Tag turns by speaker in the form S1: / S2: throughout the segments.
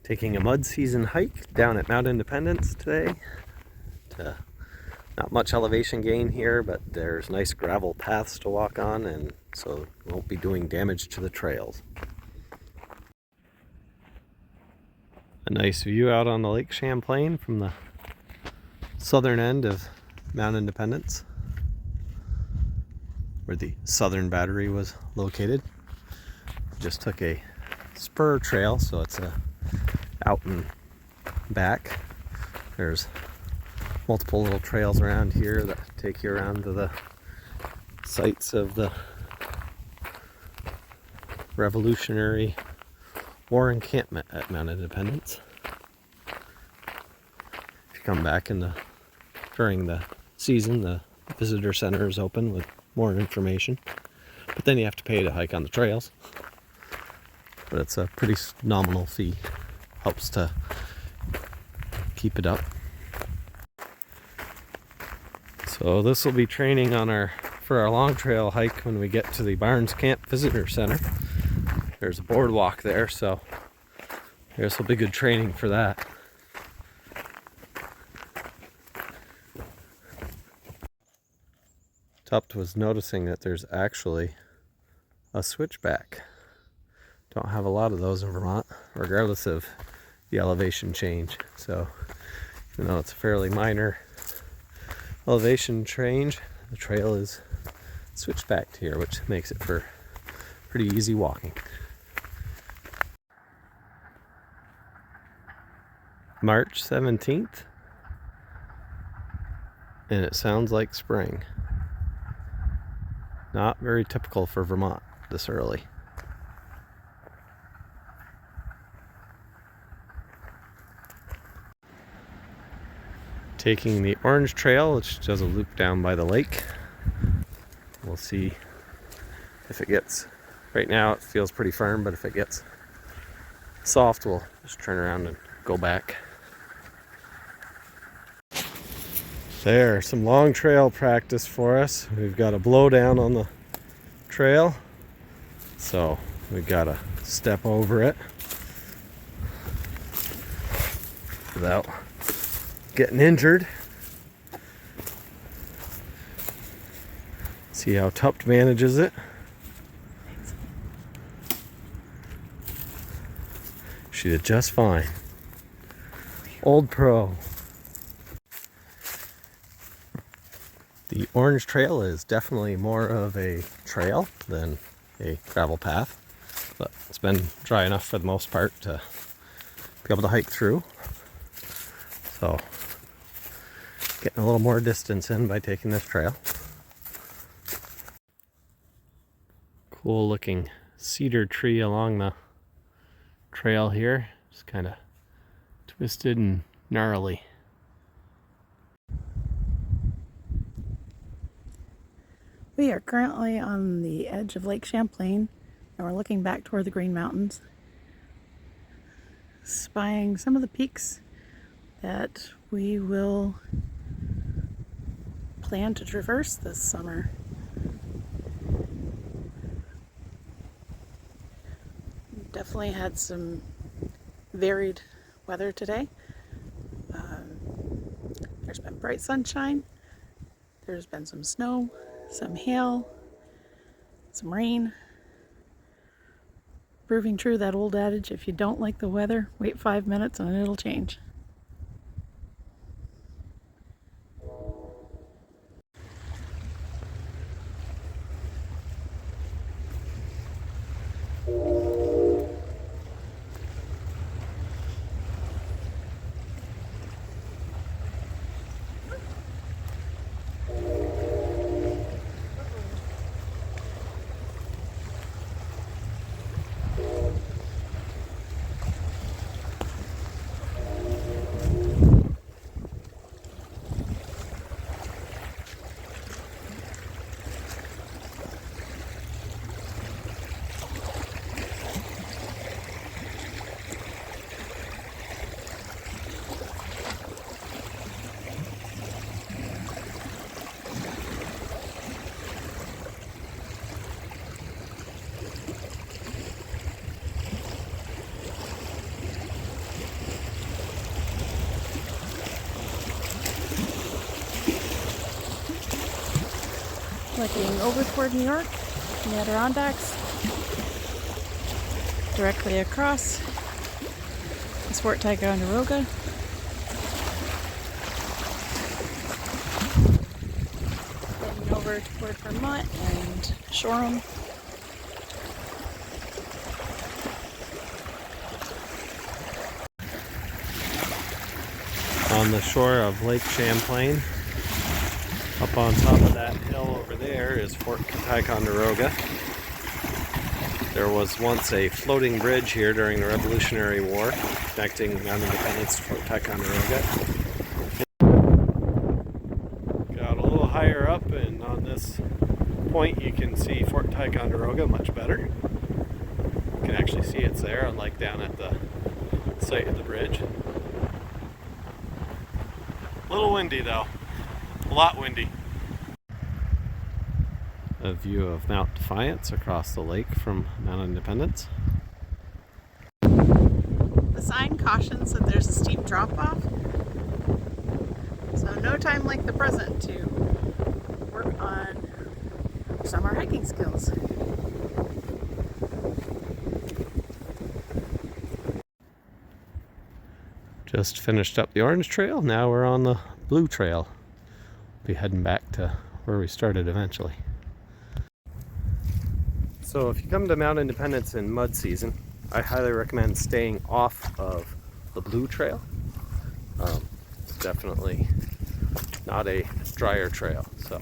S1: Taking a mud season hike down at Mount Independence today. Not much elevation gain here, but there's nice gravel paths to walk on, and so we won't be doing damage to the trails. A nice view out on the Lake Champlain from the southern end of Mount Independence, where the southern battery was located. Just took a spur trail, so it's out and back. There's multiple little trails around here that take you around to the sites of the Revolutionary War encampment at Mount Independence. If you come back during the season, the visitor center is open with more information, but then you have to pay to hike on the trails. But it's a pretty nominal fee. Helps to keep it up. So this will be training for our long trail hike when we get to the Barnes Camp Visitor Center. There's a boardwalk there, so this will be good training for that. Tupt was noticing that there's actually a switchback. Don't have a lot of those in Vermont, regardless of the elevation change. So even though it's a fairly minor elevation change, the trail is switchbacked here, which makes it for pretty easy walking. March 17th, and it sounds like spring. Not very typical for Vermont this early. Taking the Orange Trail, which does a loop down by the lake. We'll see if it gets, right now it feels pretty firm, but if it gets soft, we'll just turn around and go back. There, some long trail practice for us. We've got a blowdown on the trail, so we've got to step over it without getting injured. See how Tupt manages it. She did just fine. Old pro. The Orange Trail is definitely more of a trail than a gravel path, but it's been dry enough for the most part to be able to hike through. So getting a little more distance in by taking this trail. Cool looking cedar tree along the trail here. Just kind of twisted and gnarly.
S2: We are currently on the edge of Lake Champlain, and we're looking back toward the Green Mountains, spying some of the peaks that we will plan to traverse this summer. Definitely had some varied weather today. There's been bright sunshine, there's been some snow, some hail, some rain. Proving true that old adage, if you don't like the weather, wait 5 minutes and it'll change. Looking over toward New York, the Adirondacks. Directly across is Fort Ticonderoga. Heading over toward Vermont and Shoreham.
S1: On the shore of Lake Champlain, up on top of that hill over there is Fort Ticonderoga. There was once a floating bridge here during the Revolutionary War connecting Mount Independence to Fort Ticonderoga. Got a little higher up, and on this point you can see Fort Ticonderoga much better. You can actually see it's there, unlike down at the site of the bridge. A little windy though, a lot windy. A view of Mount Defiance across the lake from Mount Independence.
S2: The sign cautions that there's a steep drop-off, so no time like the present to work on summer hiking skills.
S1: Just finished up the orange trail, now we're on the blue trail. We'll be heading back to where we started eventually. So if you come to Mount Independence in mud season, I highly recommend staying off of the blue trail. It's definitely not a drier trail, so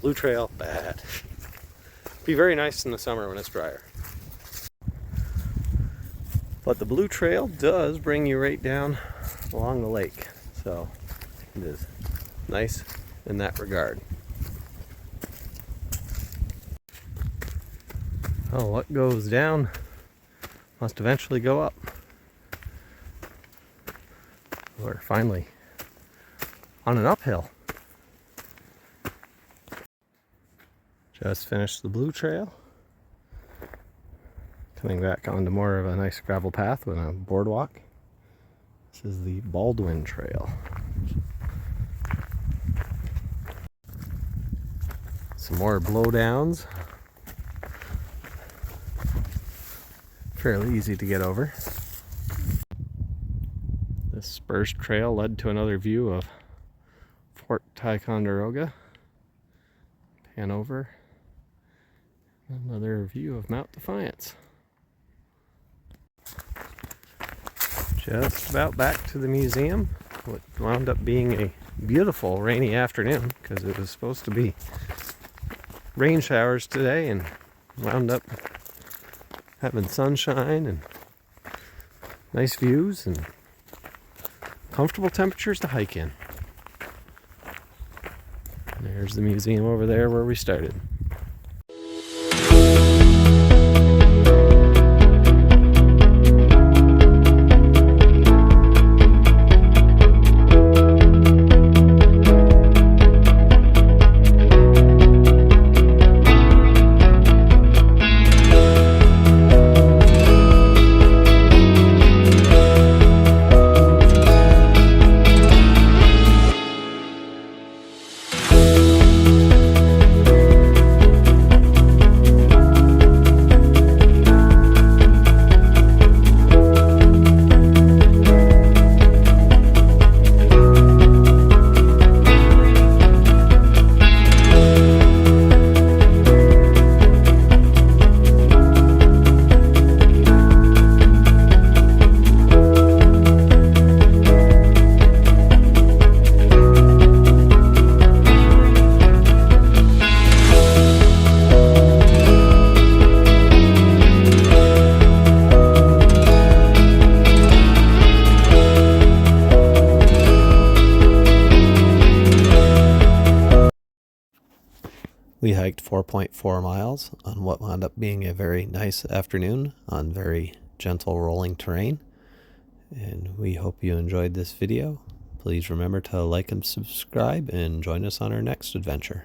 S1: blue trail, bad. Be very nice in the summer when it's drier. But the blue trail does bring you right down along the lake, so it is nice in that regard. Oh, what goes down must eventually go up. We're finally on an uphill. Just finished the blue trail. Coming back onto more of a nice gravel path with a boardwalk. This is the Baldwin Trail. Some more blowdowns. Fairly easy to get over. This spurs trail led to another view of Fort Ticonderoga. Pan over. Another view of Mount Defiance. Just about back to the museum. What wound up being a beautiful rainy afternoon because it was supposed to be rain showers today and wound up having sunshine and nice views and comfortable temperatures to hike in. And there's the museum over there where we started. We hiked 4.4 miles on what wound up being a very nice afternoon on very gentle rolling terrain. And we hope you enjoyed this video. Please remember to like and subscribe and join us on our next adventure.